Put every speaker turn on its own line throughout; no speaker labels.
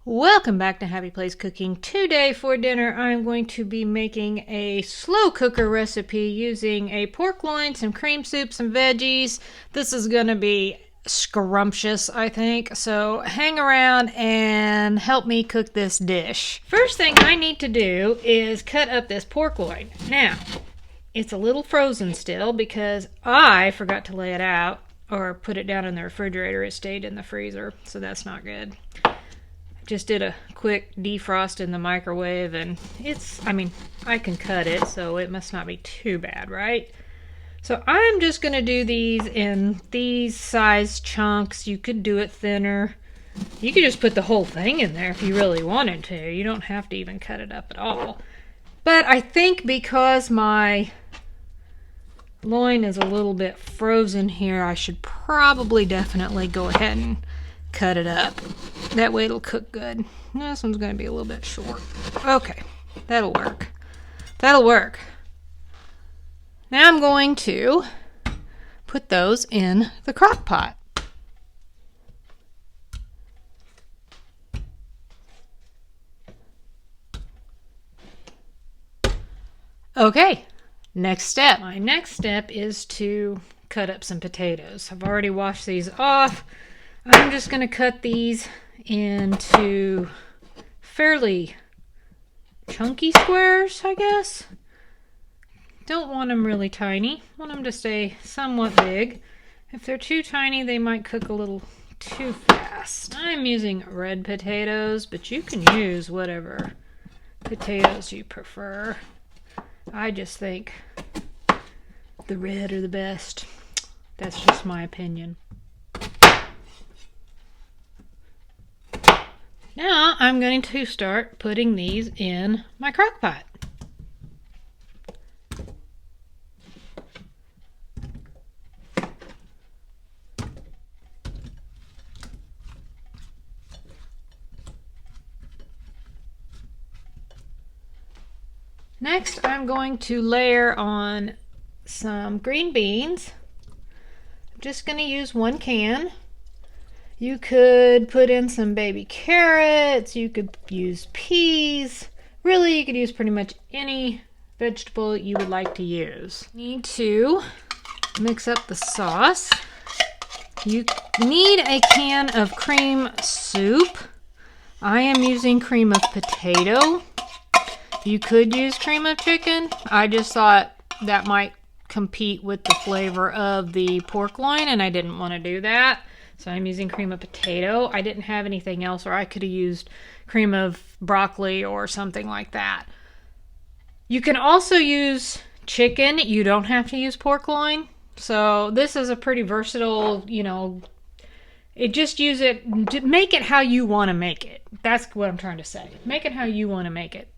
Welcome back to Happy Place Cooking. Today for dinner I'm going to be making a slow cooker recipe using a pork loin, some cream soup, some veggies. This is going to be scrumptious, I think, so hang around and help me cook this dish. First thing I need to do is cut up this pork loin. Now, it's a little frozen still because I forgot to lay it out or put it down in the refrigerator. It stayed in the freezer, so that's not good. Just did a quick defrost in the microwave, and I can cut it, so it must not be too bad, right? So I'm just going to do these in these size chunks. You could do it thinner. You could just put the whole thing in there if you really wanted to. You don't have to even cut it up at all. But I think because my loin is a little bit frozen here, I should probably definitely go ahead and cut it up. That way it'll cook good. This one's going to be a little bit short. Okay, that'll work. That'll work. Now I'm going to put those in the crock pot. Okay, next step. My next step is to cut up some potatoes. I've already washed these off. I'm just going to cut these into fairly chunky squares, I guess. Don't want them really tiny. Want them to stay somewhat big. If they're too tiny, they might cook a little too fast. I'm using red potatoes, but you can use whatever potatoes you prefer. I just think the red are the best. That's just my opinion. Now I'm going to start putting these in my crock pot. Next, I'm going to layer on some green beans. I'm just going to use 1 can. You could put in some baby carrots, you could use peas. Really, you could use pretty much any vegetable you would like to use. Need to mix up the sauce. You need a can of cream soup. I am using cream of potato. You could use cream of chicken. I just thought that might compete with the flavor of the pork loin, and I didn't want to do that. So I'm using cream of potato. I didn't have anything else, or I could have used cream of broccoli or something like that. You can also use chicken. You don't have to use pork loin. So this is a pretty versatile, just use it, make it how you want to make it. That's what I'm trying to say. Make it how you want to make it.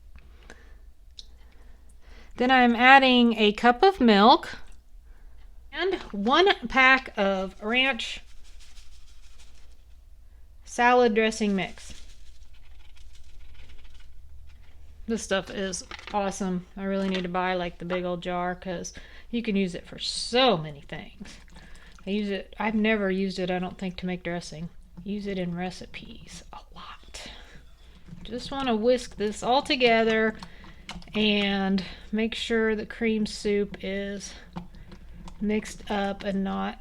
Then I'm adding a cup of milk and 1 pack of ranch salad dressing mix. This stuff is awesome. I really need to buy like the big old jar because you can use it for so many things. I've never used it, I don't think, to make dressing. Use it in recipes a lot. Just want to whisk this all together and make sure the cream soup is mixed up and not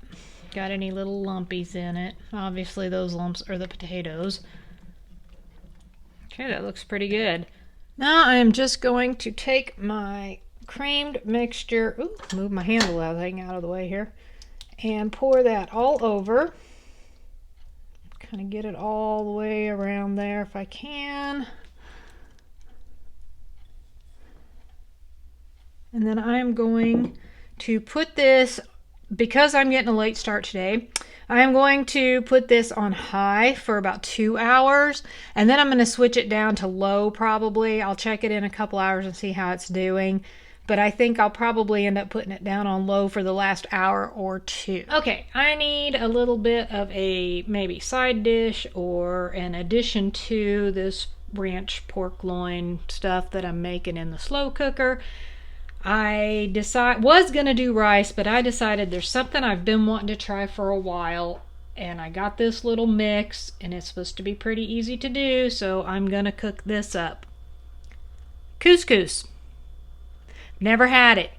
got any little lumpies in it. Obviously those lumps are the potatoes. Okay, that looks pretty good. Now I am just going to take my creamed mixture, move my handle out of the way here, and pour that all over. Kind of get it all the way around there if I can. And then I'm going to put this, because I'm getting a late start today, I'm going to put this on high for about 2 hours, and then I'm going to switch it down to low probably. I'll check it in a couple hours and see how it's doing, but I think I'll probably end up putting it down on low for the last hour or 2. Okay, I need a little bit of a maybe side dish or an addition to this ranch pork loin stuff that I'm making in the slow cooker. I was going to do rice, but I decided there's something I've been wanting to try for a while, And I got this little mix, and it's supposed to be pretty easy to do, so I'm gonna cook this up. Couscous. Never had it,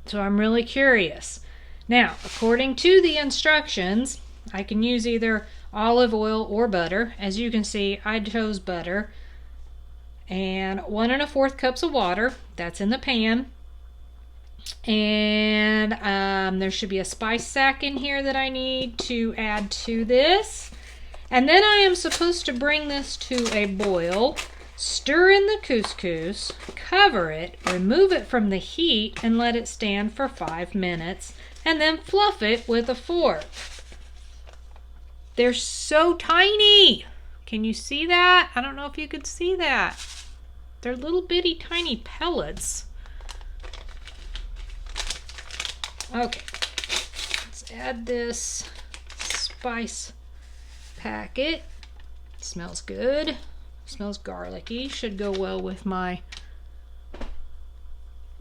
so I'm really curious. Now, according to the instructions, I can use either olive oil or butter. As you can see, I chose butter. And 1 1/4 cups of water, that's in the pan. And there should be a spice sack in here that I need to add to this. And then I am supposed to bring this to a boil, stir in the couscous, cover it, remove it from the heat, and let it stand for 5 minutes, and then fluff it with a fork. They're so tiny. Can you see that? I don't know if you could see that. They're little bitty tiny pellets. Okay, let's add this spice packet. Smells good. Smells garlicky. Should go well with my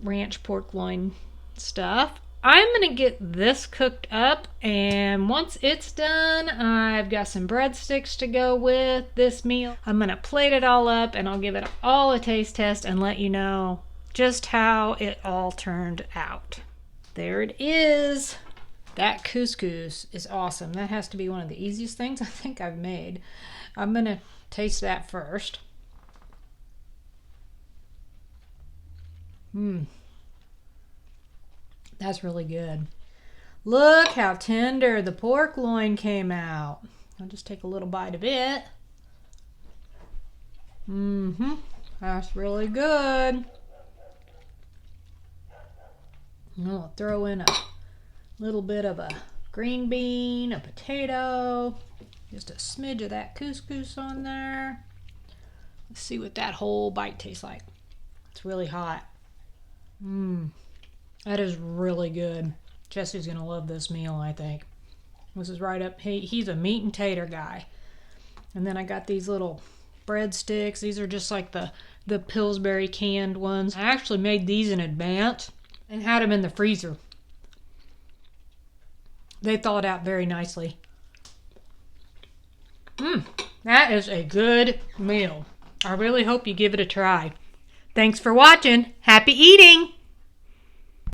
ranch pork loin stuff. I'm going to get this cooked up, and once it's done, I've got some breadsticks to go with this meal. I'm going to plate it all up, and I'll give it all a taste test and let you know just how it all turned out. There it is. That couscous is awesome. That has to be one of the easiest things I think I've made. I'm going to taste that first. That's really good. Look how tender the pork loin came out. I'll just take a little bite of it. That's really good. I'll throw in a little bit of a green bean, a potato, just a smidge of that couscous on there. Let's see what that whole bite tastes like. It's really hot. That is really good. Jesse's gonna love this meal, I think. This is right up, he's a meat and tater guy. And then I got these little breadsticks. These are just like the Pillsbury canned ones. I actually made these in advance and had them in the freezer. They thawed out very nicely. That is a good meal. I really hope you give it a try. Thanks for watching. Happy eating!